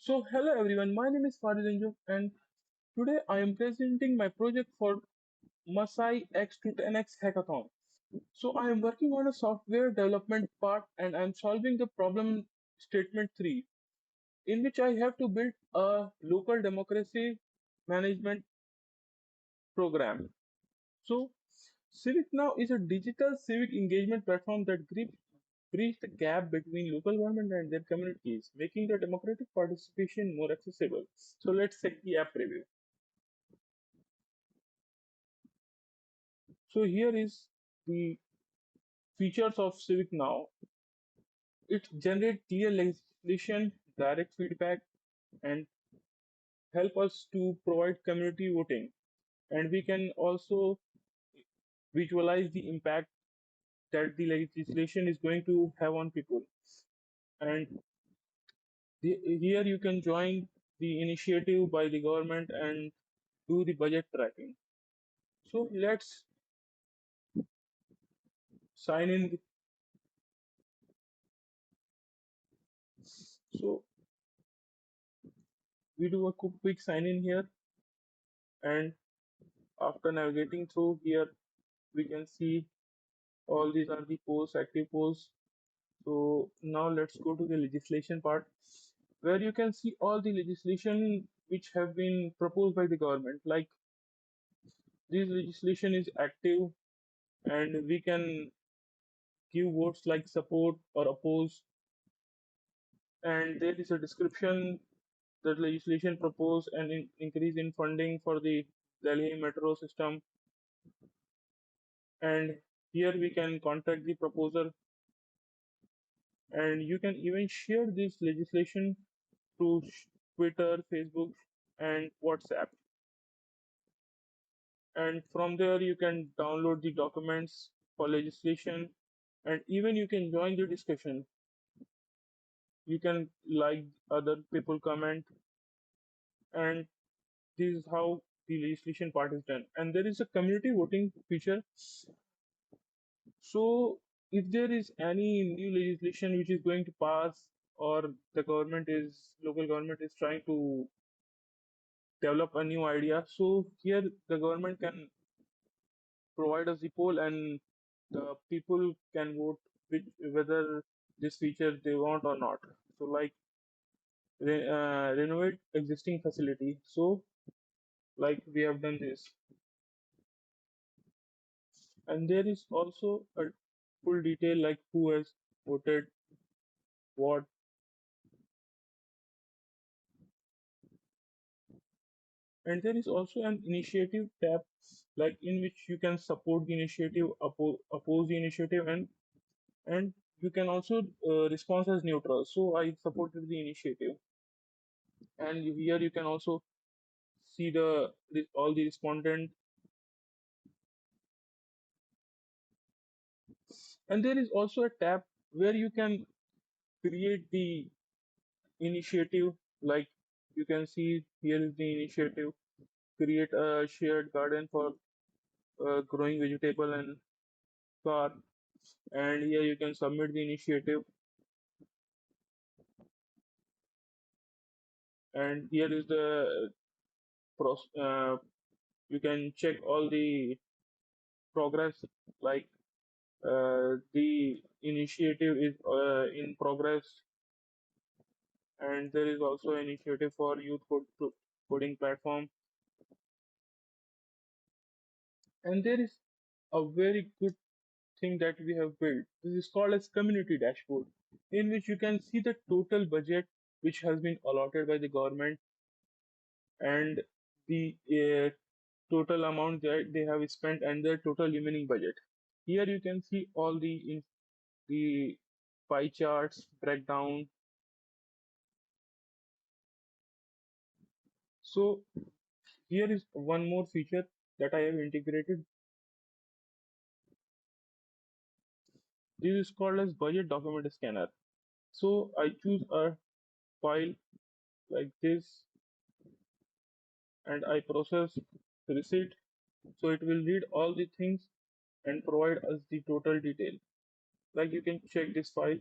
So, hello everyone, my name is Fariz Anjum and today I am presenting my project for Masai xto10x Hackathon. So, I am working on a software development part and I am solving the problem statement 3, in which I have to build a local democracy management program. So, CivicNow is a digital civic engagement platform that bridge the gap between local government and their communities, making the democratic participation more accessible. So let's check the app review. So here is the features of Civic Now. It generates clear legislation, direct feedback, and help us to provide community voting. And we can also visualize the impact that the legislation is going to have on people. And here you can join the initiative by the government and do the budget tracking. So let's sign in. So we do a quick sign in here, and after navigating through here, we can see all these are the posts, active posts. So now let's go to the legislation part, where you can see all the legislation which have been proposed by the government. Like this legislation is active, and we can give votes like support or oppose. And there is a description that legislation proposed an increase in funding for the Delhi metro system. And here we can contact the proposer, and you can even share this legislation to Twitter, Facebook, and WhatsApp. And from there, you can download the documents for legislation, and even you can join the discussion. You can like other people comment, and this is how the legislation part is done. And there is a community voting feature. So if there is any new legislation which is going to pass, or the local government is trying to develop a new idea, so here the government can provide us the poll and the people can vote whether this feature they want or not. So like renovate existing facility. So like we have done this, and there is also a full detail like who has voted what. And there is also an initiative tab, like in which you can support the initiative, oppose the initiative, and you can also respond as neutral. So I supported the initiative, and here you can also see all the respondent. And there is also a tab where you can create the initiative. Like you can see here is the initiative: create a shared garden for growing vegetable and car. And here you can submit the initiative, and here is the you can check all the progress, like the initiative is in progress. And there is also initiative for coding platform. And there is a very good thing that we have built. This is called as community dashboard, in which you can see the total budget which has been allotted by the government, and the total amount that they have spent and their total remaining budget. Here you can see all the pie charts breakdown. So here is one more feature that I have integrated. This is called as budget document scanner. So I choose a file like this, and I process receipt. So it will read all the things and provide us the total detail. Like you can check this file.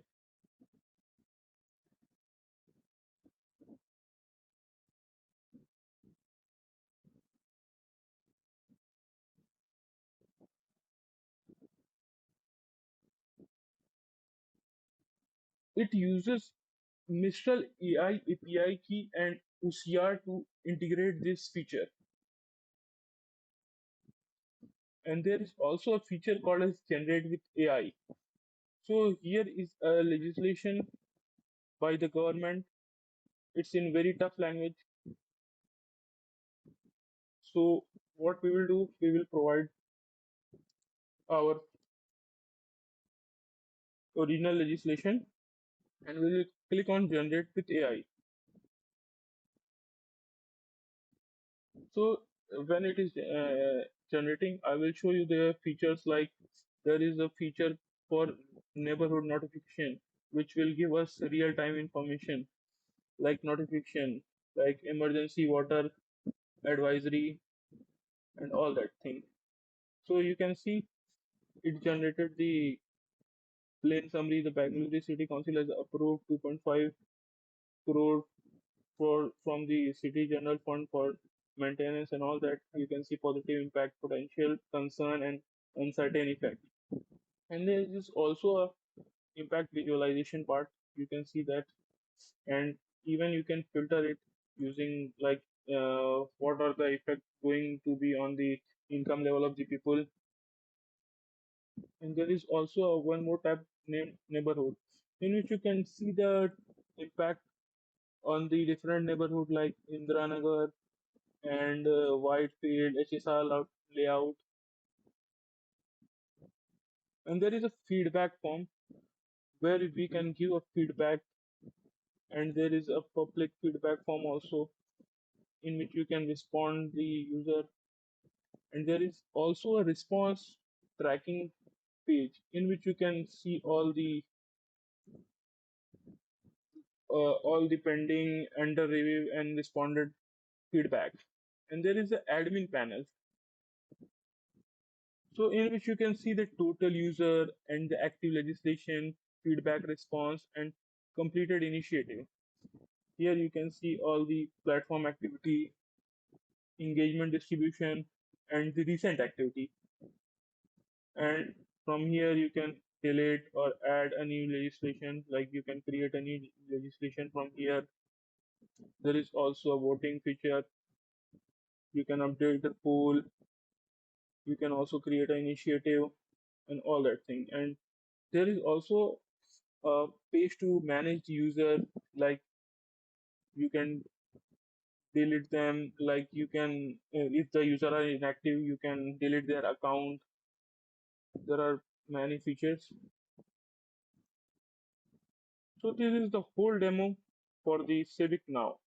It uses Mistral AI API key and UCR to integrate this feature. And there is also a feature called as Generate with AI. So here is a legislation by the government. It's in very tough language. So what we will do, we will provide our original legislation and we will click on Generate with AI. So when it is generating, I will show you the features like there is a feature for neighborhood notification, which will give us real-time information like notification, like emergency water advisory and all that thing. So you can see it generated the plain summary. The Bangalore City Council has approved 2.5 crore for from the city general fund for maintenance and all that. You can see positive impact, potential concern, and uncertain effect. And there is also a impact visualization part. You can see that, and even you can filter it using like what are the effects going to be on the income level of the people. And there is also a one more tab named neighborhood, in which you can see the impact on the different neighborhood like Indranagar and Whitefield, HSR layout. And there is a feedback form where we can give a feedback, and there is a public feedback form also in which you can respond the user. And there is also a response tracking page in which you can see all the pending, under review, and responded feedback. And there is an admin panel, so in which you can see the total user and the active legislation, feedback response, and completed initiative. Here you can see all the platform activity, engagement distribution, and the recent activity. And from here you can delete or add a new legislation, like you can create a new legislation from here. There is also a voting feature. You can update the poll. You can also create an initiative and all that thing. And there is also a page to manage the user, like you can delete them, like you can if the user are inactive, you can delete their account. There are many features. So this is the whole demo for the Civic Now.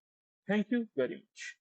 Thank you very much.